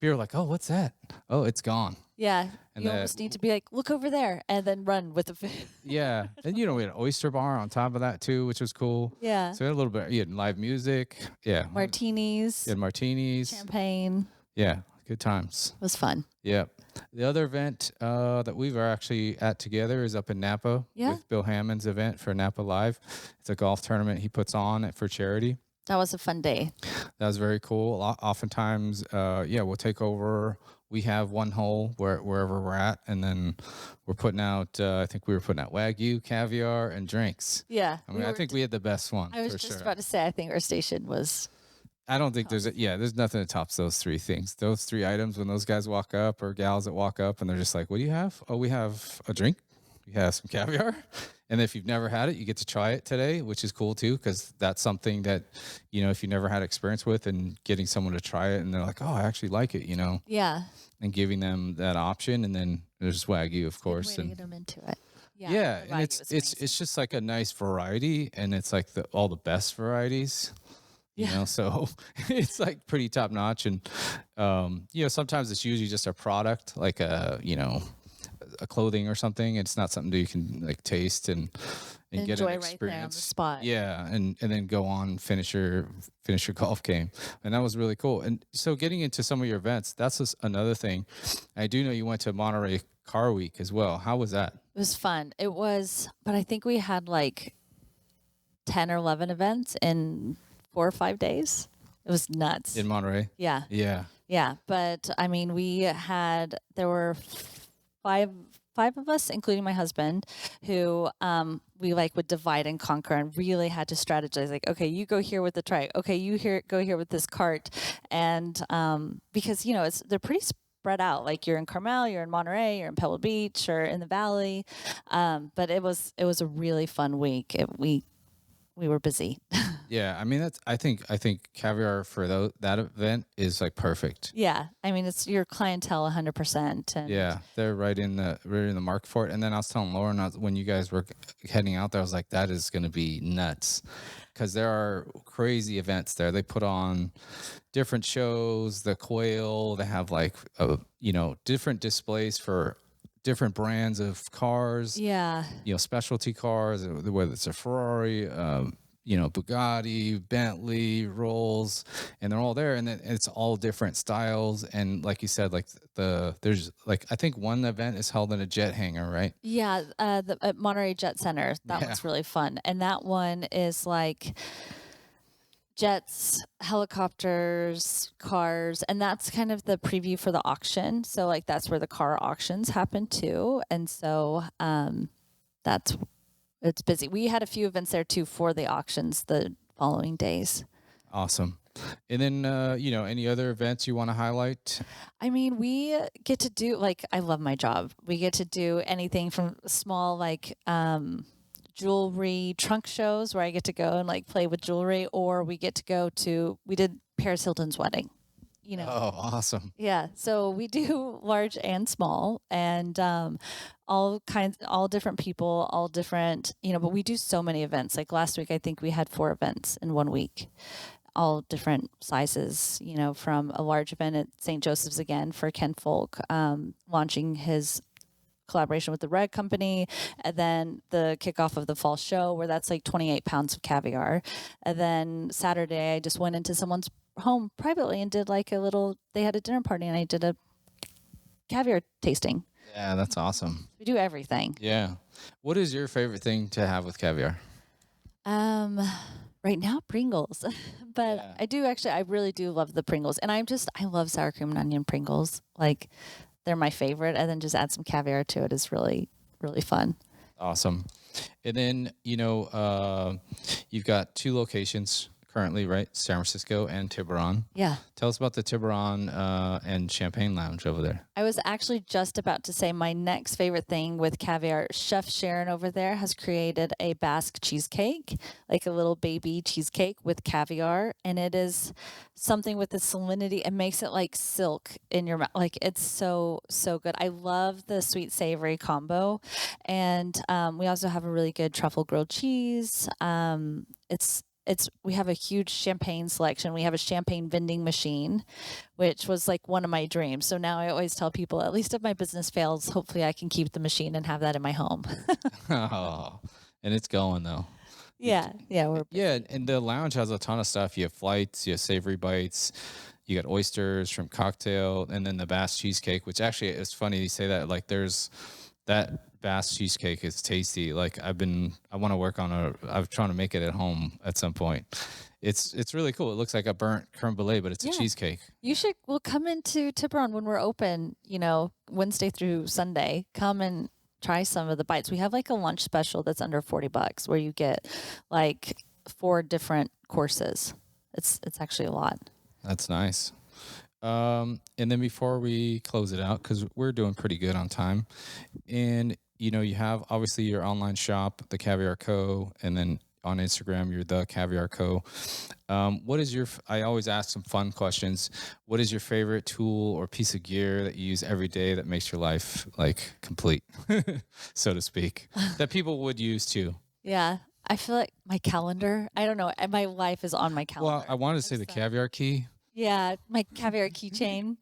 we were like, oh, what's that? Oh, it's gone. Yeah. And You that, almost need to be like, look over there, and then run with the food. yeah. And we had an oyster bar on top of that too, which was cool. Yeah. So we had a little bit, you had live music. Yeah. Martinis, You had martinis. champagne. Yeah. Good times. It was fun. Yep. The other event that we were actually at together is up in Napa with Bill Hammond's event for Napa Live. It's a golf tournament he puts on for charity. That was a fun day. That was very cool. Oftentimes, we'll take over. We have one hole wherever we're at, and then we're putting out, I think we were putting out Wagyu, caviar, and drinks. Yeah. I mean, I think we had the best one. I was for just sure. about to say, I think our station was. I don't think there's nothing that tops those three things. Those three items, when those guys walk up or gals that walk up and they're just like, what do you have? Oh, we have a drink. We have some caviar. And if you've never had it, you get to try it today, which is cool too, because that's something that, if you never had experience with, and getting someone to try it and they're like, oh, I actually like it, Yeah. and giving them that option. And then there's Wagyu, of course. Good way And to get them into it. yeah, the and Wagyu was amazing. it's just like a nice variety, and it's like all the best varieties. So it's like pretty top notch. And, sometimes it's usually just a product like a clothing or something. It's not something that you can like taste and get an Enjoy experience. right there on the spot. Yeah. And then go on, and finish your golf game. And that was really cool. And so getting into some of your events, that's just another thing. I do know you went to Monterey Car Week as well. How was that? It was fun. It was, but I think we had like 10 or 11 events in 4 or 5 days. It was nuts. In Monterey? Yeah. Yeah. Yeah. But I mean, there were five of us, including my husband, who we like would divide and conquer and really had to strategize. Like, okay, you go here with the trike. Okay, go here with this cart. And because, they're pretty spread out. Like you're in Carmel, you're in Monterey, you're in Pebble Beach, or in the Valley. But it was a really fun week. We were busy. Yeah, I mean I think caviar for that event is like perfect. Yeah, I mean it's your clientele 100%. And yeah, they're right in the mark for it. And then I was telling Lauren when you guys were heading out there, I was like, that is going to be nuts, because there are crazy events there. They put on different shows, the quail. They have like different displays for different brands of cars. Yeah. Specialty cars, whether it's a Ferrari, Bugatti, Bentley, Rolls, and they're all there, and then it's all different styles. And like you said, like there's like, I think one event is held in a jet hangar, right? Yeah, at Monterey Jet Center. That one's really fun, and that one is like jets, helicopters, cars, and that's kind of the preview for the auction. So like that's where the car auctions happen too, and so it's busy. We had a few events there too for the auctions the following days. Awesome. And then any other events you want to highlight? I mean, we get to do, like, I love my job. We get to do anything from small like jewelry trunk shows where I get to go and like play with jewelry, or we get to go to, we did Paris Hilton's wedding, Oh, awesome. Yeah. So we do large and small, and all different people, all different, but we do so many events. Like last week, I think we had 4 events in 1 week, all different sizes, from a large event at St. Joseph's again for Ken Folk, launching his collaboration with the Red Company, and then the kickoff of the fall show where that's like 28 pounds of caviar. And then Saturday, I just went into someone's home privately and did like they had a dinner party, and I did a caviar tasting. Yeah, that's awesome. We do everything. Yeah. What is your favorite thing to have with caviar? Right now, Pringles, but Yeah. I really do love the Pringles, and I love sour cream and onion Pringles. Like they're my favorite, and then just add some caviar to it is really, really fun. Awesome. And then, you've got 2 locations, currently, right? San Francisco and Tiburon. Yeah. Tell us about the Tiburon and Champagne Lounge over there. I was actually just about to say my next favorite thing with caviar. Chef Sharon over there has created a Basque cheesecake, like a little baby cheesecake with caviar. And it is something with the salinity. It makes it like silk in your mouth. Like it's so, so good. I love the sweet savory combo. And we also have a really good truffle grilled cheese. We have a huge champagne selection. We have a champagne vending machine, which was like one of my dreams. So now I always tell people, at least if my business fails, hopefully I can keep the machine and have that in my home. Oh, and it's going though. Yeah, Yeah, and the lounge has a ton of stuff. You have flights, you have savory bites, you got oysters, shrimp cocktail, and then the Bass cheesecake, which actually it's funny you say that. Like there's that Bass cheesecake is tasty. Like I want to work on I'm trying to make it at home at some point. It's really cool. It looks like a burnt creme brulee, but it's a cheesecake. We'll come into Tiburon when we're open, Wednesday through Sunday. Come and try some of the bites. We have like a lunch special that's under $40 where you get like 4 different courses. It's actually a lot. That's nice. And then before we close it out, because we're doing pretty good on time, and you have obviously your online shop, the Caviar Co, and then on Instagram, you're the Caviar Co. What is I always ask some fun questions. What is your favorite tool or piece of gear that you use every day that makes your life like complete, so to speak, that people would use too? Yeah. I feel like my calendar, I don't know, my life is on my calendar. Well, I wanted to say the Caviar Key. Yeah, my caviar keychain.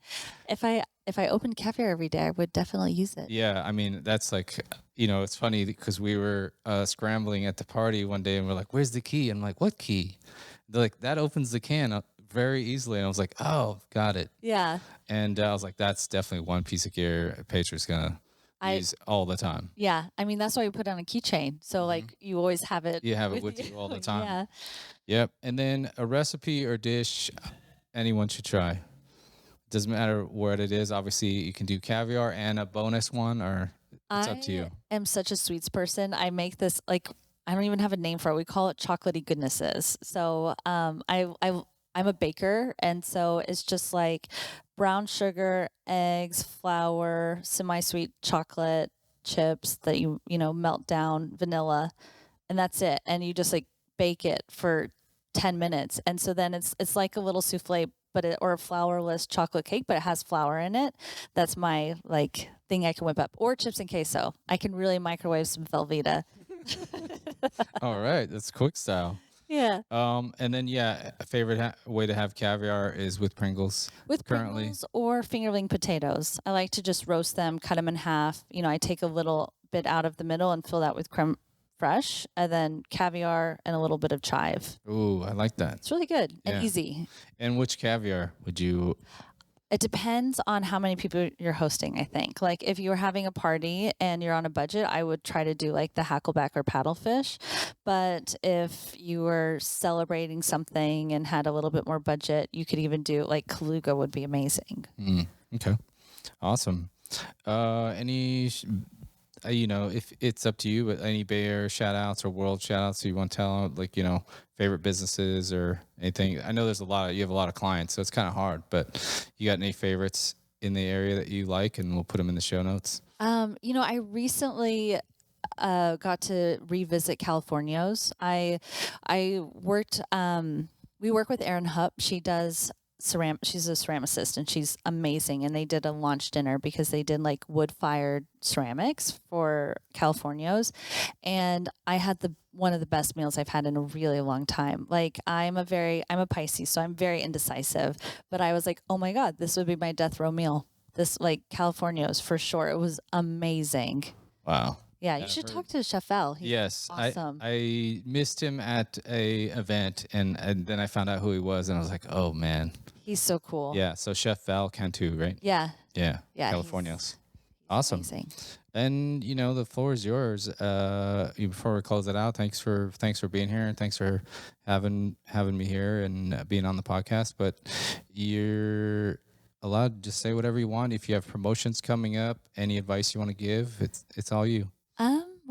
If I opened caviar every day, I would definitely use it. Yeah, I mean that's like it's funny because we were scrambling at the party one day and we're like, "Where's the key?" And I'm like, "What key?" They're like, "That opens the can very easily." And I was like, "Oh, got it." Yeah. And I was like, "That's definitely one piece of gear Petra's gonna use all the time." Yeah, I mean that's why we put it on a keychain. So like you always have it. You have it with you all the time. Yeah. Yep. And then a recipe or dish anyone should try. Doesn't matter what it is. Obviously, you can do caviar and a bonus one, or it's up to you. I am such a sweets person. I make this like I don't even have a name for it. We call it chocolatey goodnesses. So I'm a baker, and so it's just like brown sugar, eggs, flour, semi-sweet chocolate chips that you melt down, vanilla, and that's it. And you just like bake it for 10 minutes. And so then it's like a little souffle, or a flourless chocolate cake, but it has flour in it. That's my like thing I can whip up. Or chips and queso. I can really microwave some Velveeta. All right, that's quick style. Yeah. And then a favorite way to have caviar is with Pringles. With currently. Pringles or fingerling potatoes. I like to just roast them, cut them in half. I take a little bit out of the middle and fill that with creme fraiche, and then caviar and a little bit of chive. Ooh, I like that. It's really good and easy. And which caviar would you? It depends on how many people you're hosting, I think. Like if you're having a party and you're on a budget, I would try to do like the hackleback or paddlefish. But if you were celebrating something and had a little bit more budget, you could even do like Kaluga would be amazing. Okay. Awesome. If it's up to you, but any Bay Area shout outs or world shout outs you want to tell, like, favorite businesses or anything? I know you have a lot of clients, so it's kind of hard, but you got any favorites in the area that you like, and we'll put them in the show notes? I recently got to revisit Californios. We work with Erin Hupp. She does she's a ceramicist and she's amazing, and they did a launch dinner because they did like wood-fired ceramics for Californios, and I had one of the best meals I've had in a really long time. Like I'm a Pisces, so I'm very indecisive, but I was like, oh my God, this would be my death row meal. This like Californios for sure. It was amazing. Wow. Yeah, you should talk to Chef Al. He's awesome. I missed him at a event, and then I found out who he was, and I was like, oh man. He's so cool. Yeah, so Chef Val Cantu, right? Yeah. Yeah. Californios. Awesome. Amazing. And the floor is yours. Before we close it out, thanks for being here, and thanks for having me here and being on the podcast. But you're allowed to just say whatever you want. If you have promotions coming up, any advice you want to give, it's all you.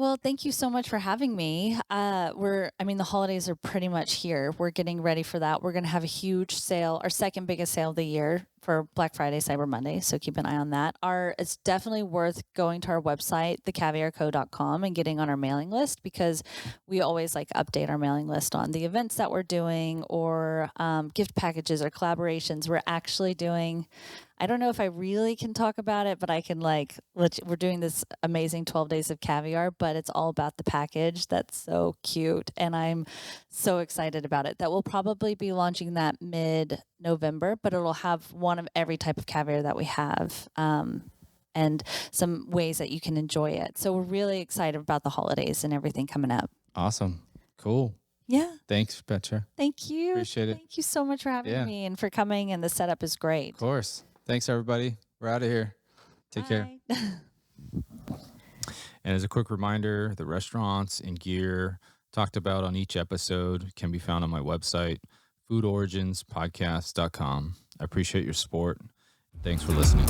Well, thank you so much for having me. The holidays are pretty much here. We're getting ready for that. We're going to have a huge sale, our second biggest sale of the year for Black Friday, Cyber Monday. So keep an eye on that. It's definitely worth going to our website, thecaviarco.com, and getting on our mailing list, because we always like update our mailing list on the events that we're doing, or gift packages or collaborations. We're actually doing, I don't know if I really can talk about it, but I can we're doing this amazing 12 days of caviar, but it's all about the package. That's so cute. And I'm so excited about it. That we'll probably be launching that mid-November, but it'll have one of every type of caviar that we have. And some ways that you can enjoy it. So we're really excited about the holidays and everything coming up. Awesome. Cool. Yeah. Thanks, Petra. Thank you. Appreciate it. Thank you so much for having me and for coming. And the setup is great. Of course. Thanks, everybody. We're out of here. Take care. And as a quick reminder, the restaurants and gear talked about on each episode can be found on my website, foodoriginspodcast.com. I appreciate your support. Thanks for listening.